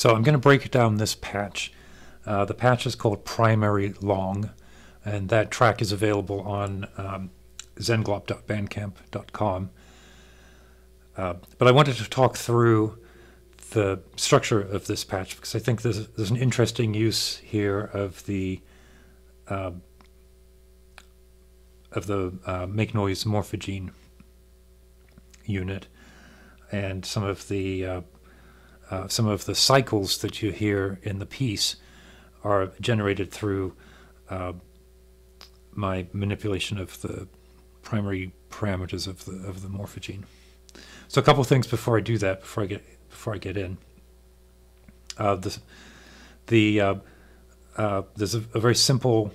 So I'm going to break down this patch. The patch is called Primary Long, and that track is available on zenglop.bandcamp.com. But I wanted to talk through the structure of this patch because I think there's an interesting use here of the make noise morphogene unit, and some of the cycles that you hear in the piece are generated through my manipulation of the primary parameters of the morphogene. So a couple of things before I do that, before I get in. There's a very simple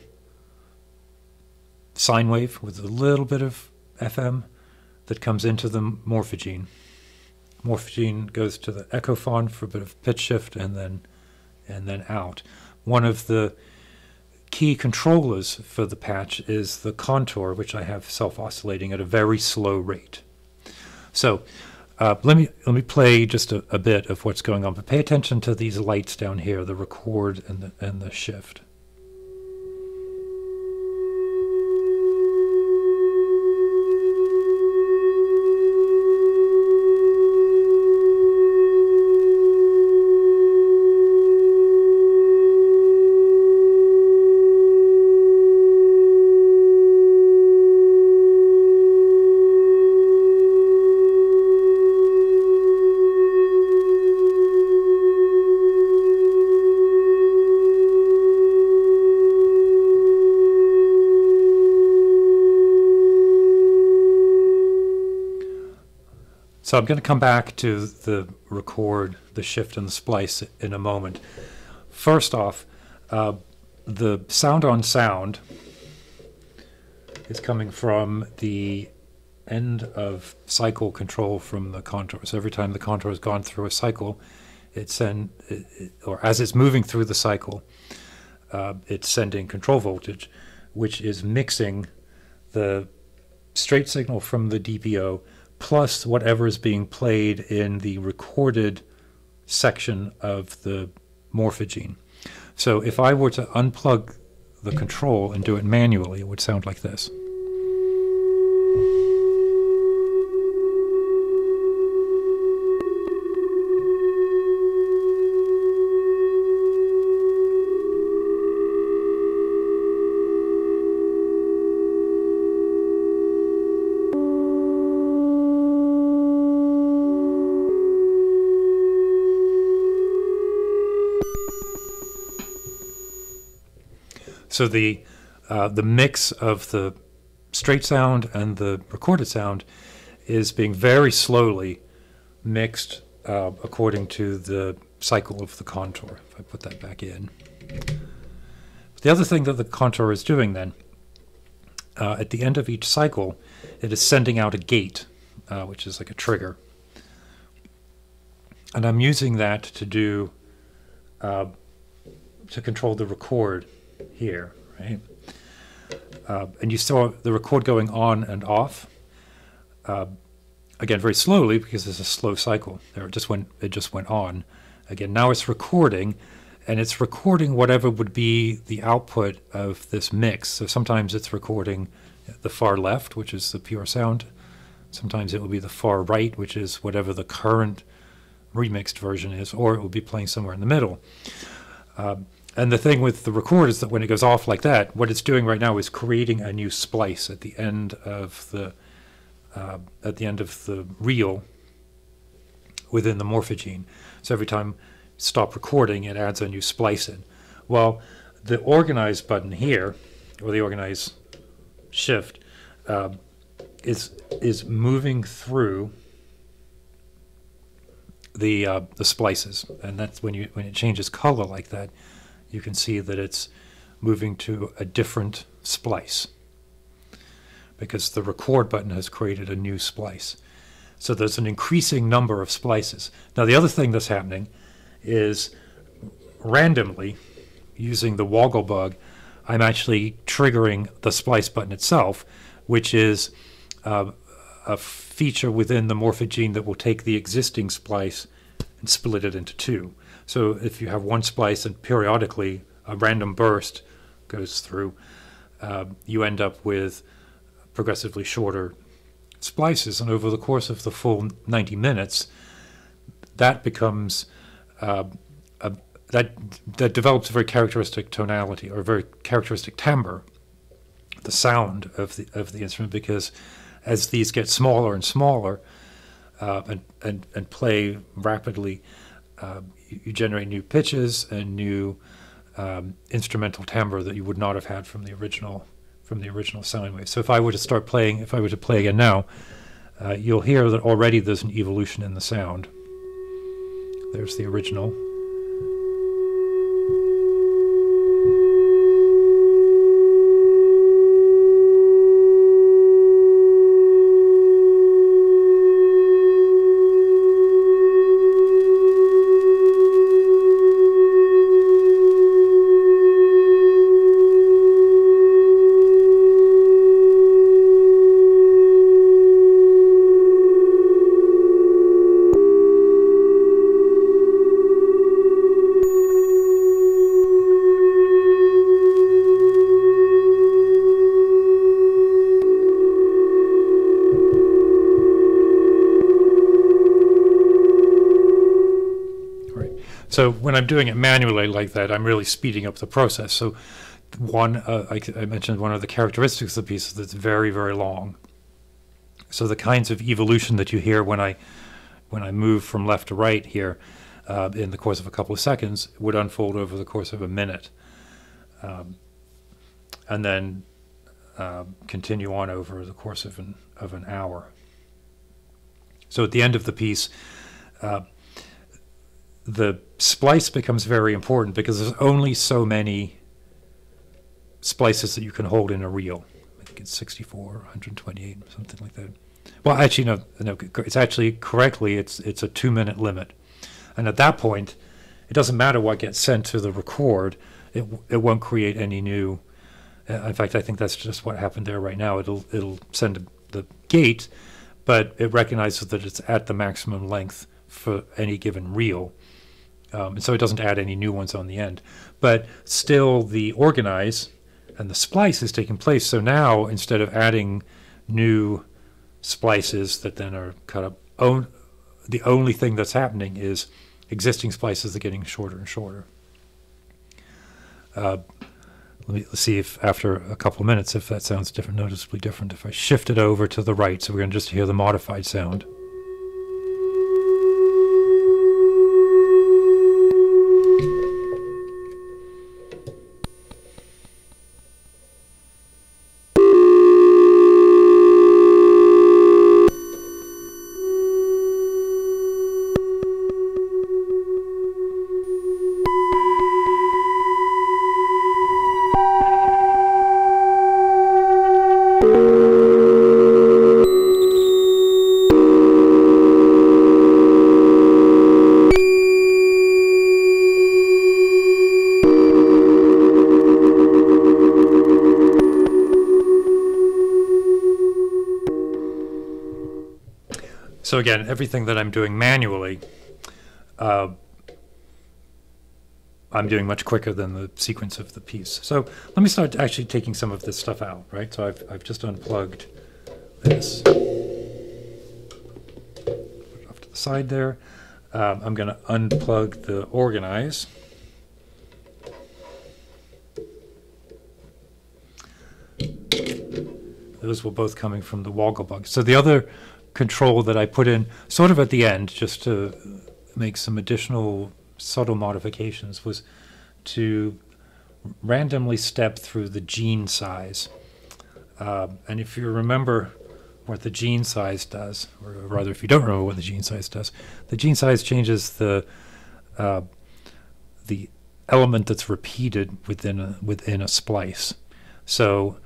sine wave with a little bit of FM that comes into the morphogene. Morphogene goes to the echophon for a bit of pitch shift and then out. One of the key controllers for the patch is the contour, which I have self-oscillating at a very slow rate. So let me play just a bit of what's going on, but pay attention to these lights down here, the record and the shift. So I'm going to come back to the record, the shift, and the splice in a moment. First off, the sound on sound is coming from the end of cycle control from the contour. So every time the contour has gone through a cycle, or as it's moving through the cycle, it's sending control voltage, which is mixing the straight signal from the DPO plus whatever is being played in the recorded section of the morphogene. So if I were to unplug the control and do it manually, it would sound like this. So the mix of the straight sound and the recorded sound is being very slowly mixed according to the cycle of the contour. If I put that back in. The other thing that the contour is doing then, at the end of each cycle, it is sending out a gate, which is like a trigger. And I'm using that to do, to control the record here, right? And you saw the record going on and off, again very slowly because it's a slow cycle. There, it just went on. Again, now it's recording, and it's recording whatever would be the output of this mix. So sometimes it's recording the far left, which is the pure sound. Sometimes it will be the far right, which is whatever the current remixed version is, or it will be playing somewhere in the middle. And the thing with the record is that when it goes off like that, what it's doing right now is creating a new splice at the end of the reel within the morphogene. So every time you stop recording, it adds a new splice in. Well, the organize button here, or the organize shift, is moving through the splices, and that's when it changes color like that. You can see that it's moving to a different splice because the record button has created a new splice. So there's an increasing number of splices. Now the other thing that's happening is randomly, using the woggle bug, I'm actually triggering the splice button itself, which is a feature within the morphogene that will take the existing splice and split it into two. So if you have one splice and periodically a random burst goes through, you end up with progressively shorter splices. And over the course of the full 90 minutes, that becomes that develops a very characteristic tonality or a very characteristic timbre, the sound of the instrument, because as these get smaller and smaller and play rapidly, you generate new pitches and new instrumental timbre that you would not have had from the original sound wave. So if I were to play again now, you'll hear that already there's an evolution in the sound. There's the original. So when I'm doing it manually like that, I'm really speeding up the process. So I mentioned one of the characteristics of the piece is that it's very, very long. So the kinds of evolution that you hear when I move from left to right here in the course of a couple of seconds would unfold over the course of a minute, and then continue on over the course of an hour. So at the end of the piece, the splice becomes very important because there's only so many splices that you can hold in a reel. I think it's 64 or 128 or something like that. Well, actually, no, it's actually correctly, it's a 2-minute limit. And at that point, it doesn't matter what gets sent to the record, it won't create any new. In fact, I think that's just what happened there right now. It'll send the gate, but it recognizes that it's at the maximum length for any given reel. And so it doesn't add any new ones on the end. But still, the organize and the splice is taking place. So now, instead of adding new splices that then are cut up, the only thing that's happening is existing splices are getting shorter and shorter. Let's see if after a couple of minutes, if that sounds different, noticeably different. If I shift it over to the right, so we're going to just hear the modified sound. So again, everything that I'm doing manually, I'm doing much quicker than the sequence of the piece. So let me start actually taking some of this stuff out, right? So I've just unplugged this. Put it off to the side there. I'm going to unplug the organize. Those were both coming from the Wogglebug. So the other control that I put in sort of at the end, just to make some additional subtle modifications, was to randomly step through the gene size. And if you remember what the gene size does, or rather if you don't remember what the gene size does, the gene size changes the element that's repeated within a splice. So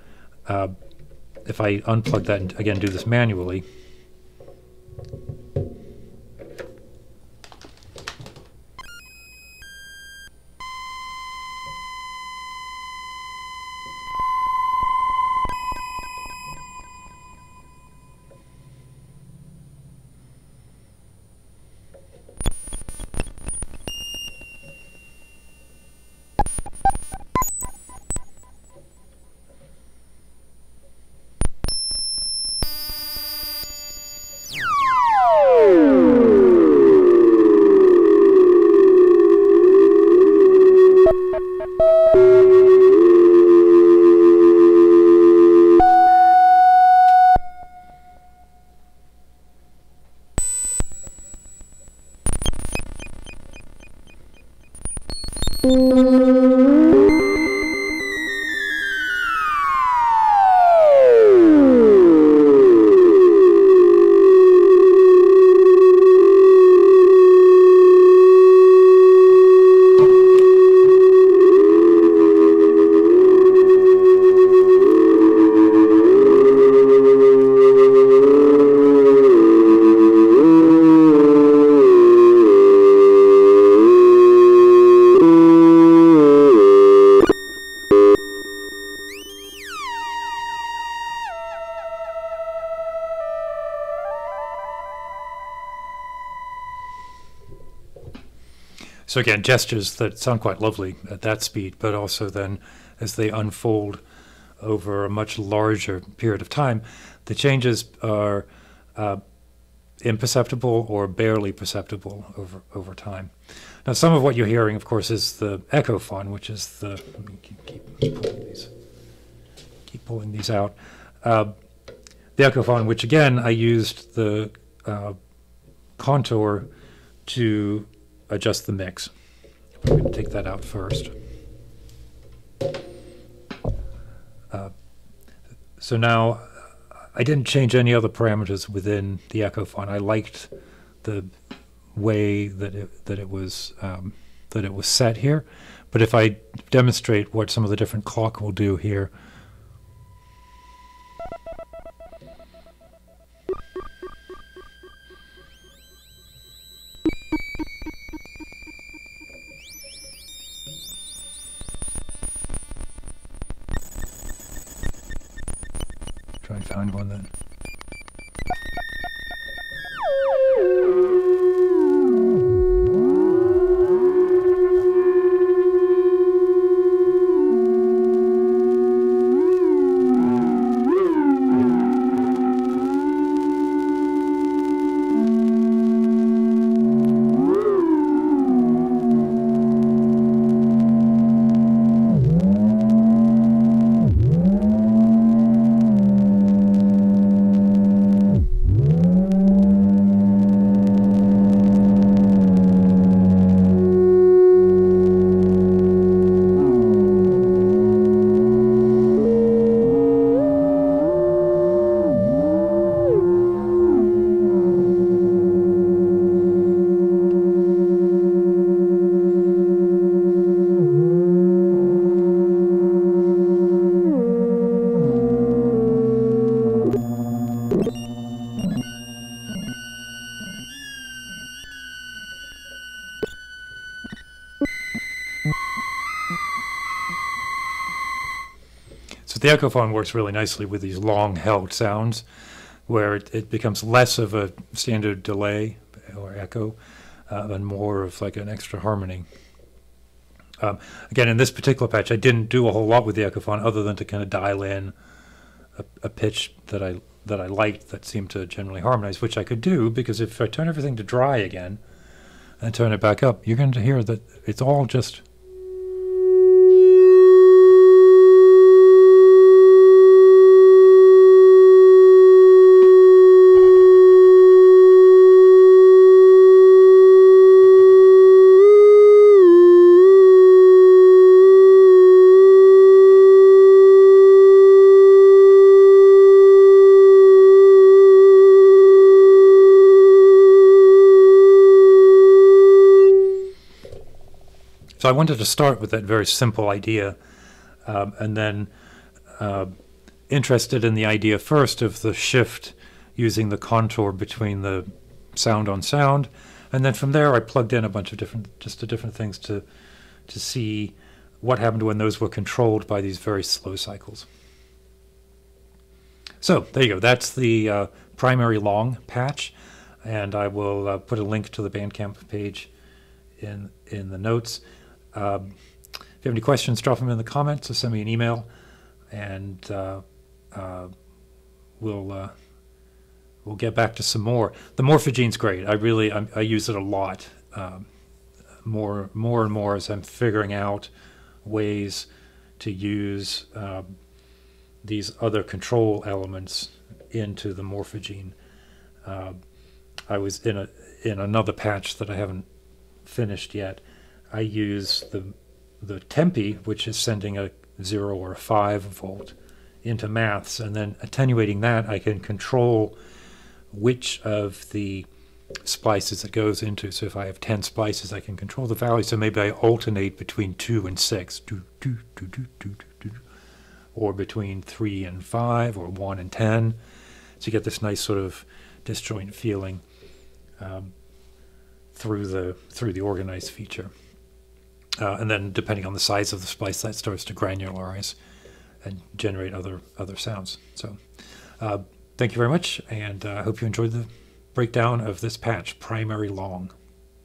if I unplug that and again do this manually, So again, gestures that sound quite lovely at that speed, but also then as they unfold over a much larger period of time, the changes are imperceptible or barely perceptible over time. Now, some of what you're hearing, of course, is the Echophon, which is the, let me keep pulling these out. The Echophon, which again, I used the contour to adjust the mix. I'm going to take that out first. So now I didn't change any other parameters within the Echophon. I liked the way that it was set here. But if I demonstrate what some of the different clock will do here, try and find one then. So the Echophon works really nicely with these long-held sounds, where it becomes less of a standard delay or echo, and more of like an extra harmony. Again, in this particular patch, I didn't do a whole lot with the Echophon other than to kind of dial in a pitch that I liked that seemed to generally harmonize, which I could do because if I turn everything to dry again and turn it back up, you're going to hear that it's all just. So I wanted to start with that very simple idea, and then interested in the idea first of the shift using the contour between the sound on sound, and then from there I plugged in a bunch of different things to see what happened when those were controlled by these very slow cycles. So there you go. That's the primary long patch, and I will put a link to the Bandcamp page in the notes. If you have any questions, drop them in the comments or send me an email, and we'll get back to some more. The Morphogene's great. I use it a lot, more and more as I'm figuring out ways to use these other control elements into the Morphogene. I was in another patch that I haven't finished yet. I use the tempi, which is sending a 0 or a 5 volt into maths, and then attenuating that, I can control which of the splices it goes into. So if I have 10 splices, I can control the value. So maybe I alternate between 2 and 6, or between 3 and 5, or 1 and 10. So you get this nice sort of disjoint feeling through the organize feature. And then depending on the size of the splice, that starts to granularize and generate other sounds. So thank you very much, and I hope you enjoyed the breakdown of this patch, Primary Long.